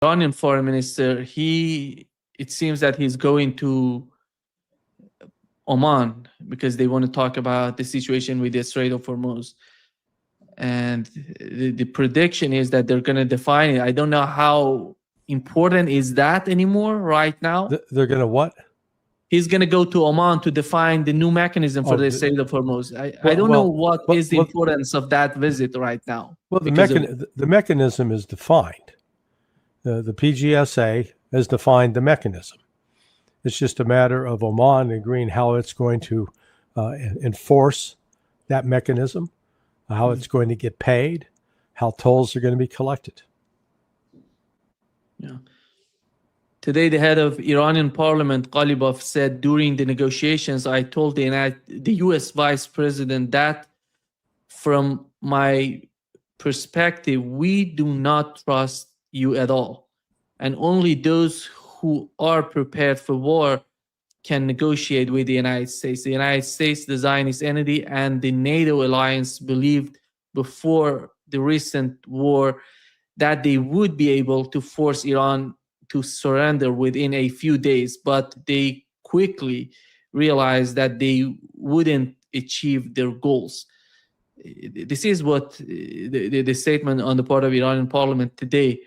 Iranian foreign minister, it seems that he's going to Oman because they want to talk about the situation with the Strait of Hormuz. And the prediction is that they're going to define it. I don't know how important is that anymore right now. They're going to what? He's going to go to Oman to define the new mechanism for the Strait of Hormuz. I don't know what is the importance of that visit right now. Well, the mechanism is defined. The PGSA has defined the mechanism. It's just a matter of Oman agreeing how it's going to enforce that mechanism, how it's going to get paid, how tolls are going to be collected. Yeah. Today, the head of Iranian Parliament, Ghalibaf, said during the negotiations, I told the U.S. Vice President that from my perspective, we do not trust you at all. And only those who are prepared for war can negotiate with the United States. The United States, the Zionist entity, and the NATO alliance believed before the recent war that they would be able to force Iran to surrender within a few days, but they quickly realized that they wouldn't achieve their goals. This is what the statement on the part of Iranian Parliament today.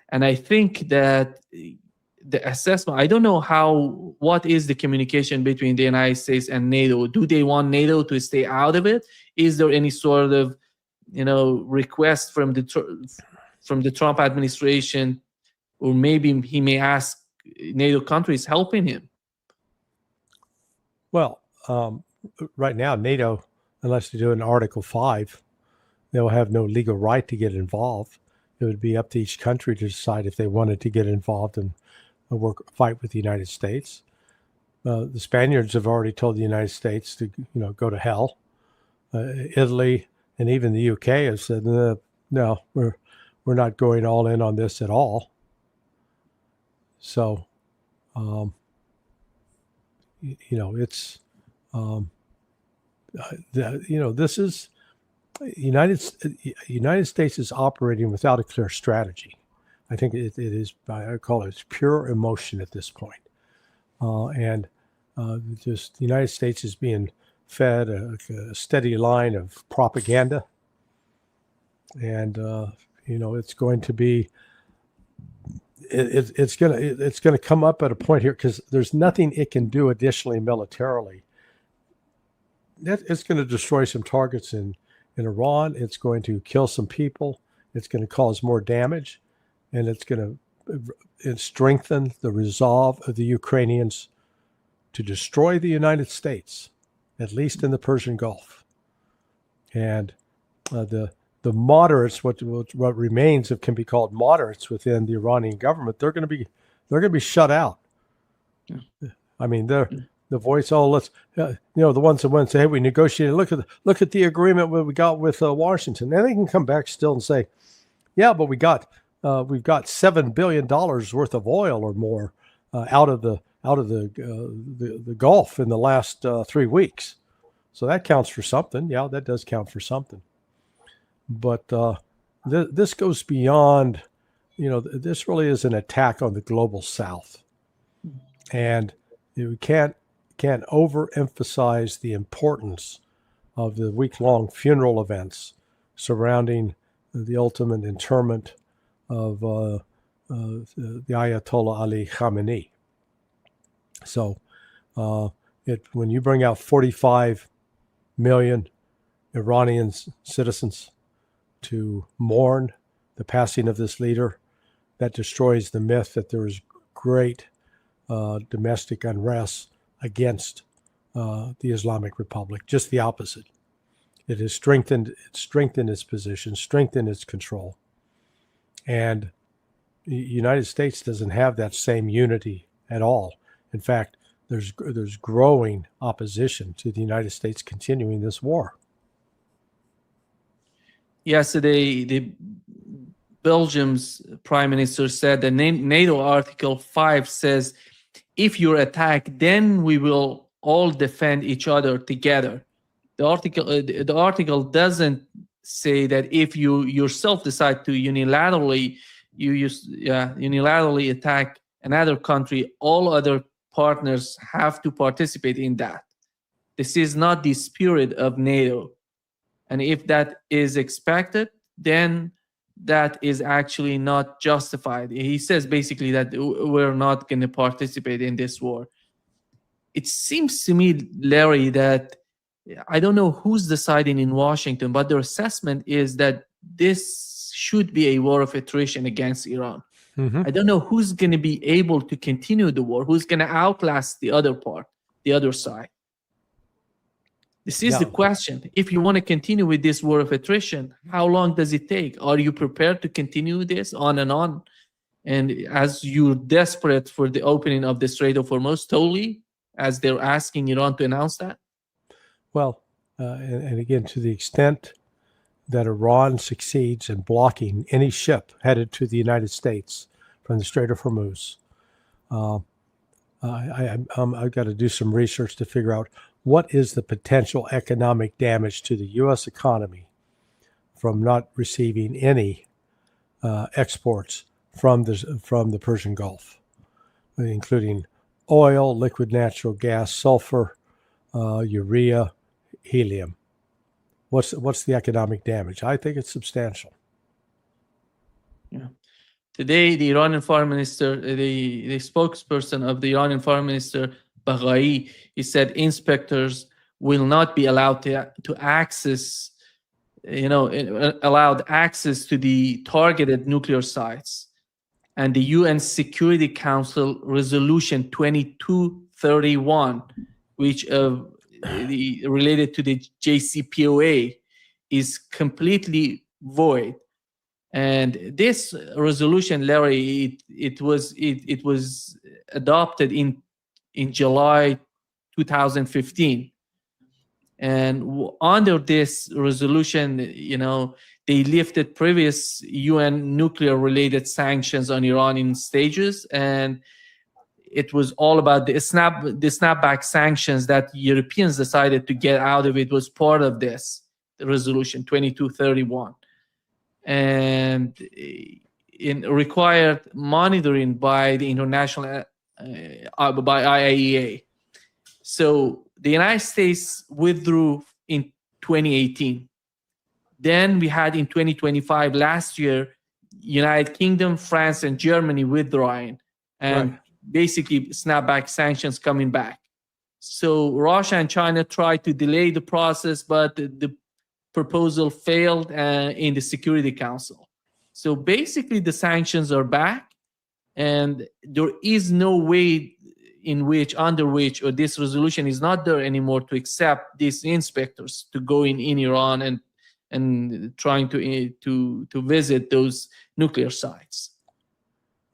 And I think that the assessment, I don't know what is the communication between the United States and NATO? Do they want NATO to stay out of it? Is there any sort of, request from the Trump administration, or maybe he may ask NATO countries helping him? Well, right now, NATO, unless they do an Article 5, they'll have no legal right to get involved. It would be up to each country to decide if they wanted to get involved and fight with the United States. The Spaniards have already told the United States to, go to hell. Italy and even the UK have said, no, we're not going all in on this at all. So, it's, this is United States is operating without a clear strategy. I think it is, I call it pure emotion at this point. Just the United States is being fed a steady line of propaganda. And, it's going to be, it's going to come up at a point here because there's nothing it can do additionally militarily. It's going to destroy some targets in Iran. It's going to kill some people. It's going to cause more damage. And it's going to strengthen the resolve of the Ukrainians to destroy the United States, at least in the Persian Gulf. And the moderates, what remains of can be called moderates within the Iranian government, they're going to be shut out. Yeah. I mean, they're the voice. Oh, let's the ones that went and say, hey, we negotiated. Look at the agreement we got with Washington. And they can come back still and say, yeah, but we've got $7 billion worth of oil or more out of the Gulf in the last 3 weeks. So that counts for something. Yeah, that does count for something. But this goes beyond, this really is an attack on the global South. And we can't overemphasize the importance of the week-long funeral events surrounding the ultimate interment of the Ayatollah Ali Khamenei. So when you bring out 45 million Iranian citizens to mourn the passing of this leader, that destroys the myth that there is great domestic unrest against the Islamic Republic. Just the opposite. It has strengthened its position, strengthened its control. And the United States doesn't have that same unity at all. In fact, there's growing opposition to the United States continuing this war. Yesterday, the Belgium's prime minister said that NATO Article 5 says, if you're attacked, then we will all defend each other together. The article doesn't say that if you yourself decide to unilaterally unilaterally attack another country, all other partners have to participate in that. This is not the spirit of NATO. And if that is expected, then that is actually not justified. He says basically that we're not going to participate in this war. It seems to me, Larry, that I don't know who's deciding in Washington, but their assessment is that this should be a war of attrition against Iran. I don't know who's going to be able to continue the war, who's going to outlast the other part, the other side. This is the question. If you want to continue with this war of attrition, how long does it take? Are you prepared to continue this on and on? And as you're desperate for the opening of the Strait of Hormuz totally, as they're asking Iran to announce that? Well, and again, to the extent that Iran succeeds in blocking any ship headed to the United States from the Strait of Hormuz, I've got to do some research to figure out what is the potential economic damage to the U.S. economy from not receiving any exports from the Persian Gulf, including oil, liquid natural gas, sulfur, urea, helium. What's the economic damage? I think it's substantial. Yeah. Today, the Iranian Foreign Minister, the spokesperson of the Iranian Foreign Minister, Baghai, he said inspectors will not be allowed to access, allowed access to the targeted nuclear sites. And the UN Security Council Resolution 2231, which related to the JCPOA, is completely void. And this resolution, Larry, it was adopted in July 2015. And under this resolution, they lifted previous UN nuclear-related sanctions on Iran in stages, and it was all about the snapback sanctions that Europeans decided to get out of it was part of this resolution 2231. And it required monitoring by the international, by IAEA. So the United States withdrew in 2018. Then we had in 2025, last year, United Kingdom, France, and Germany withdrawing, and basically snapback sanctions coming back. So Russia and China tried to delay the process, but the proposal failed in the Security Council. So basically the sanctions are back, and there is no way under which this resolution is not there anymore to accept these inspectors to go in Iran and trying to visit those nuclear sites.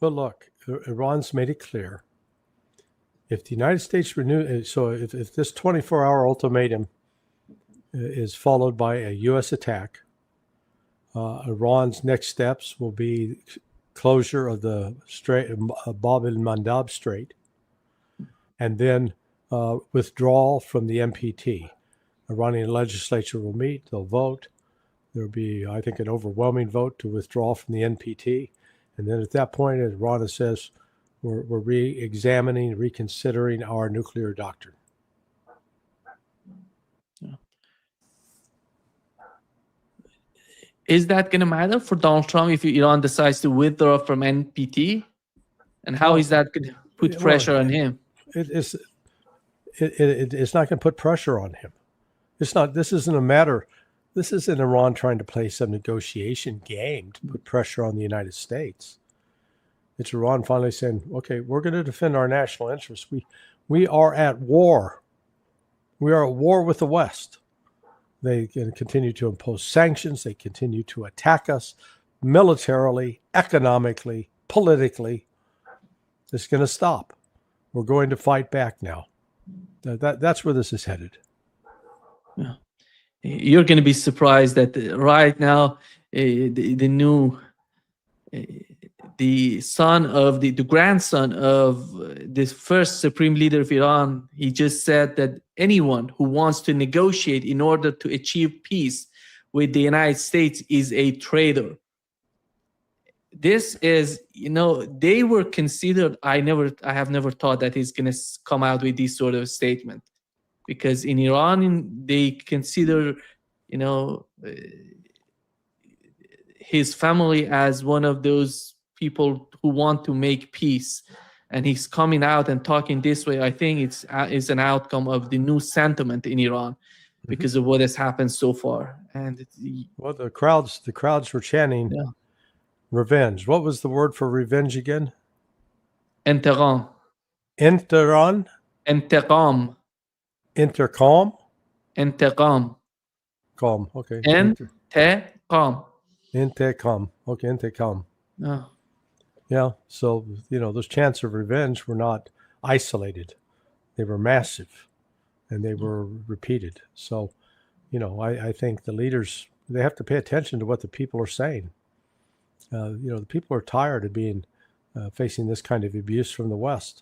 Well, look, Iran's made it clear. If the United States if this 24-hour ultimatum is followed by a U.S. attack, Iran's next steps will be closure of the Strait, al-Mandab Strait, and then withdrawal from the NPT. Iranian legislature will meet, they'll vote. There'll be, I think, an overwhelming vote to withdraw from the NPT. And then at that point, Iran says, we're re-examining, reconsidering our nuclear doctrine. Is that going to matter for Donald Trump if Iran decides to withdraw from NPT? And how is that going to put pressure on him? It's not going to put pressure on him. It's not. This isn't a matter. This isn't Iran trying to play some negotiation game to put pressure on the United States. It's Iran finally saying, "Okay, we're going to defend our national interests. We are at war. We are at war with the West. They can continue to impose sanctions. They continue to attack us militarily, economically, politically. It's going to stop. We're going to fight back now." That's where this is headed. Yeah. You're going to be surprised that right now the son of the grandson of the first supreme leader of Iran, he just said that anyone who wants to negotiate in order to achieve peace with the United States is a traitor. this is, they were considered. I have never thought that he's going to come out with this sort of statement, because in Iran they consider, his family as one of those people who want to make peace, and he's coming out and talking this way. I think it's an outcome of the new sentiment in Iran because of what has happened so far. And well, the crowds were chanting revenge. What was the word for revenge again? انتقام. Interon? انتقام. Intercom? انتقام. Calm. Okay. انتقام. Intercom. Okay, intercom. Oh. Yeah. So, those chants of revenge were not isolated. They were massive and they were repeated. So, I think the leaders, they have to pay attention to what the people are saying. The people are tired of being facing this kind of abuse from the West.